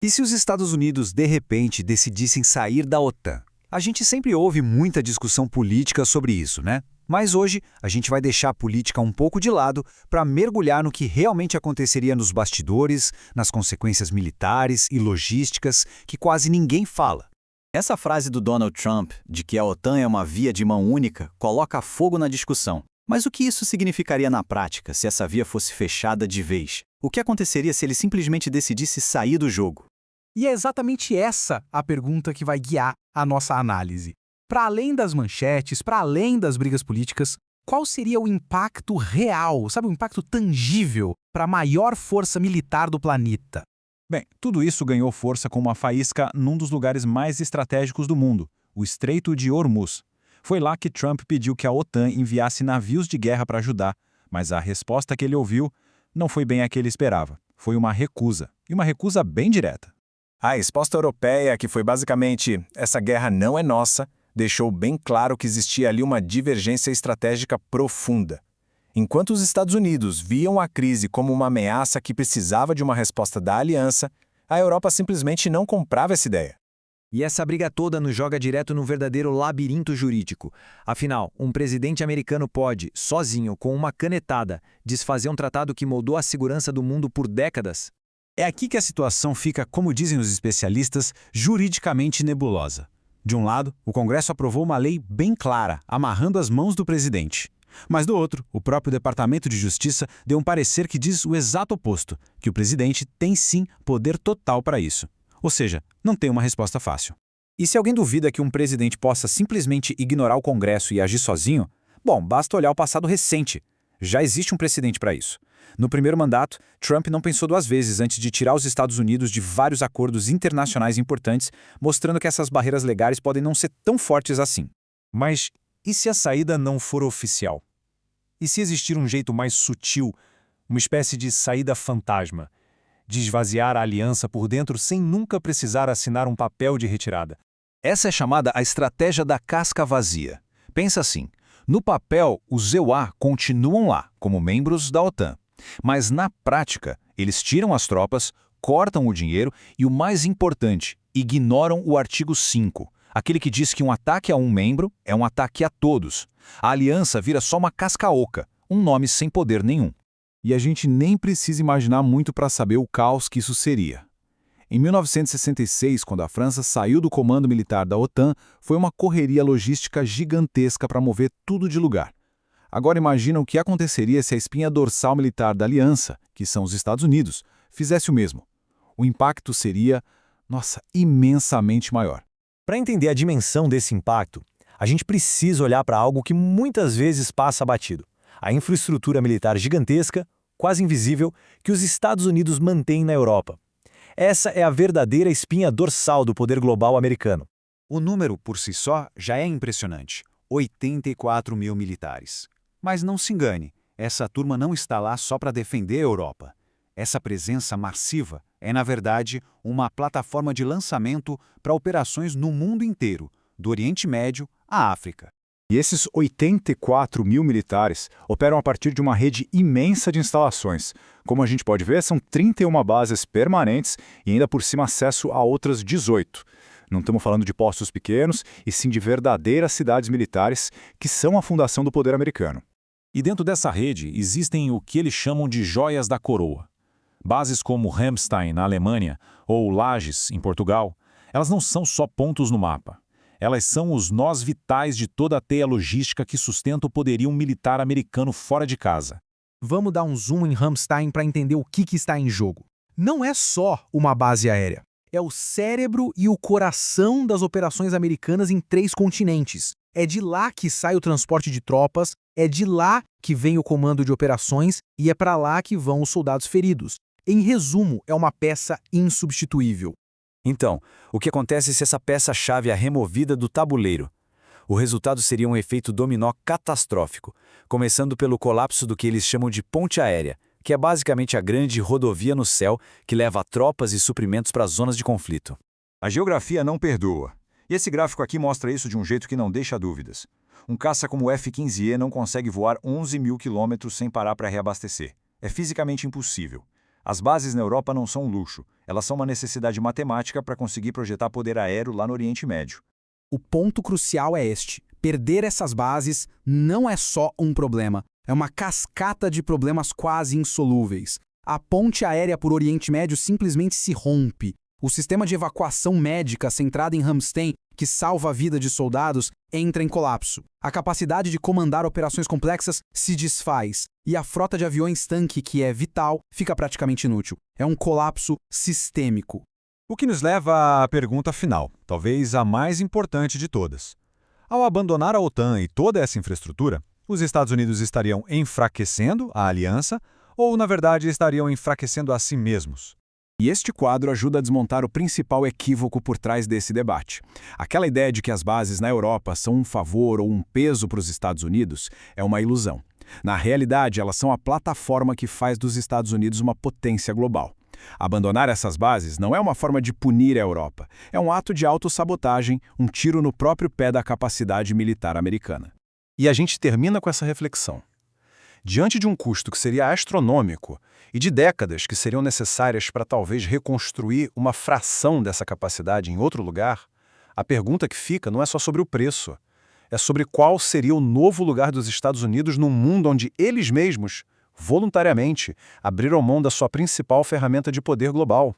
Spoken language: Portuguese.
E se os Estados Unidos, de repente, decidissem sair da OTAN? A gente sempre ouve muita discussão política sobre isso, né? Mas hoje a gente vai deixar a política um pouco de lado para mergulhar no que realmente aconteceria nos bastidores, nas consequências militares e logísticas que quase ninguém fala. Essa frase do Donald Trump, de que a OTAN é uma via de mão única, coloca fogo na discussão. Mas o que isso significaria na prática se essa via fosse fechada de vez? O que aconteceria se ele simplesmente decidisse sair do jogo? E é exatamente essa a pergunta que vai guiar a nossa análise. Para além das manchetes, para além das brigas políticas, qual seria o impacto real, sabe, o impacto tangível para a maior força militar do planeta? Bem, tudo isso ganhou força com uma faísca num dos lugares mais estratégicos do mundo, o Estreito de Hormuz. Foi lá que Trump pediu que a OTAN enviasse navios de guerra para ajudar, mas a resposta que ele ouviu não foi bem a que ele esperava. Foi uma recusa, e uma recusa bem direta. A resposta europeia, que foi basicamente "essa guerra não é nossa", deixou bem claro que existia ali uma divergência estratégica profunda. Enquanto os Estados Unidos viam a crise como uma ameaça que precisava de uma resposta da aliança, a Europa simplesmente não comprava essa ideia. E essa briga toda nos joga direto num verdadeiro labirinto jurídico. Afinal, um presidente americano pode, sozinho, com uma canetada, desfazer um tratado que moldou a segurança do mundo por décadas? É aqui que a situação fica, como dizem os especialistas, juridicamente nebulosa. De um lado, o Congresso aprovou uma lei bem clara, amarrando as mãos do presidente. Mas do outro, o próprio Departamento de Justiça deu um parecer que diz o exato oposto, que o presidente tem sim poder total para isso. Ou seja, não tem uma resposta fácil. E se alguém duvida que um presidente possa simplesmente ignorar o Congresso e agir sozinho, bom, basta olhar o passado recente. Já existe um precedente para isso. No primeiro mandato, Trump não pensou duas vezes antes de tirar os Estados Unidos de vários acordos internacionais importantes, mostrando que essas barreiras legais podem não ser tão fortes assim. Mas e se a saída não for oficial? E se existir um jeito mais sutil, uma espécie de saída fantasma, de esvaziar a aliança por dentro sem nunca precisar assinar um papel de retirada? Essa é chamada a estratégia da casca vazia. Pensa assim, no papel, os EUA continuam lá, como membros da OTAN. Mas na prática, eles tiram as tropas, cortam o dinheiro e, o mais importante, ignoram o artigo 5, aquele que diz que um ataque a um membro é um ataque a todos. A aliança vira só uma casca oca, um nome sem poder nenhum. E a gente nem precisa imaginar muito para saber o caos que isso seria. Em 1966, quando a França saiu do comando militar da OTAN, foi uma correria logística gigantesca para mover tudo de lugar. Agora imagina o que aconteceria se a espinha dorsal militar da aliança, que são os Estados Unidos, fizesse o mesmo. O impacto seria, imensamente maior. Para entender a dimensão desse impacto, a gente precisa olhar para algo que muitas vezes passa batido: a infraestrutura militar gigantesca, quase invisível, que os Estados Unidos mantêm na Europa. Essa é a verdadeira espinha dorsal do poder global americano. O número, por si só, já é impressionante: 84 mil militares. Mas não se engane, essa turma não está lá só para defender a Europa. Essa presença massiva é, na verdade, uma plataforma de lançamento para operações no mundo inteiro, do Oriente Médio à África. E esses 84 mil militares operam a partir de uma rede imensa de instalações. Como a gente pode ver, são 31 bases permanentes e ainda por cima acesso a outras 18. Não estamos falando de postos pequenos, e sim de verdadeiras cidades militares que são a fundação do poder americano. E dentro dessa rede existem o que eles chamam de joias da coroa. Bases como Ramstein, na Alemanha, ou Lages, em Portugal, elas não são só pontos no mapa. Elas são os nós vitais de toda a teia logística que sustenta o poderio militar americano fora de casa. Vamos dar um zoom em Ramstein para entender o que está em jogo. Não é só uma base aérea. É o cérebro e o coração das operações americanas em 3 continentes. É de lá que sai o transporte de tropas, é de lá que vem o comando de operações e é para lá que vão os soldados feridos. Em resumo, é uma peça insubstituível. Então, o que acontece se essa peça-chave é removida do tabuleiro? O resultado seria um efeito dominó catastrófico, começando pelo colapso do que eles chamam de ponte aérea, que é basicamente a grande rodovia no céu que leva tropas e suprimentos para as zonas de conflito. A geografia não perdoa. E esse gráfico aqui mostra isso de um jeito que não deixa dúvidas. Um caça como o F-15E não consegue voar 11 mil quilômetros sem parar para reabastecer. É fisicamente impossível. As bases na Europa não são um luxo, elas são uma necessidade matemática para conseguir projetar poder aéreo lá no Oriente Médio. O ponto crucial é este: perder essas bases não é só um problema, é uma cascata de problemas quase insolúveis. A ponte aérea por Oriente Médio simplesmente se rompe. O sistema de evacuação médica centrado em Ramstein, que salva a vida de soldados, entra em colapso. A capacidade de comandar operações complexas se desfaz. E a frota de aviões-tanque, que é vital, fica praticamente inútil. É um colapso sistêmico. O que nos leva à pergunta final, talvez a mais importante de todas. Ao abandonar a OTAN e toda essa infraestrutura, os Estados Unidos estariam enfraquecendo a aliança ou, na verdade, estariam enfraquecendo a si mesmos? E este quadro ajuda a desmontar o principal equívoco por trás desse debate. Aquela ideia de que as bases na Europa são um favor ou um peso para os Estados Unidos é uma ilusão. Na realidade, elas são a plataforma que faz dos Estados Unidos uma potência global. Abandonar essas bases não é uma forma de punir a Europa, é um ato de autossabotagem, um tiro no próprio pé da capacidade militar americana. E a gente termina com essa reflexão. Diante de um custo que seria astronômico e de décadas que seriam necessárias para talvez reconstruir uma fração dessa capacidade em outro lugar, a pergunta que fica não é só sobre o preço, é sobre qual seria o novo lugar dos Estados Unidos num mundo onde eles mesmos, voluntariamente, abriram mão da sua principal ferramenta de poder global.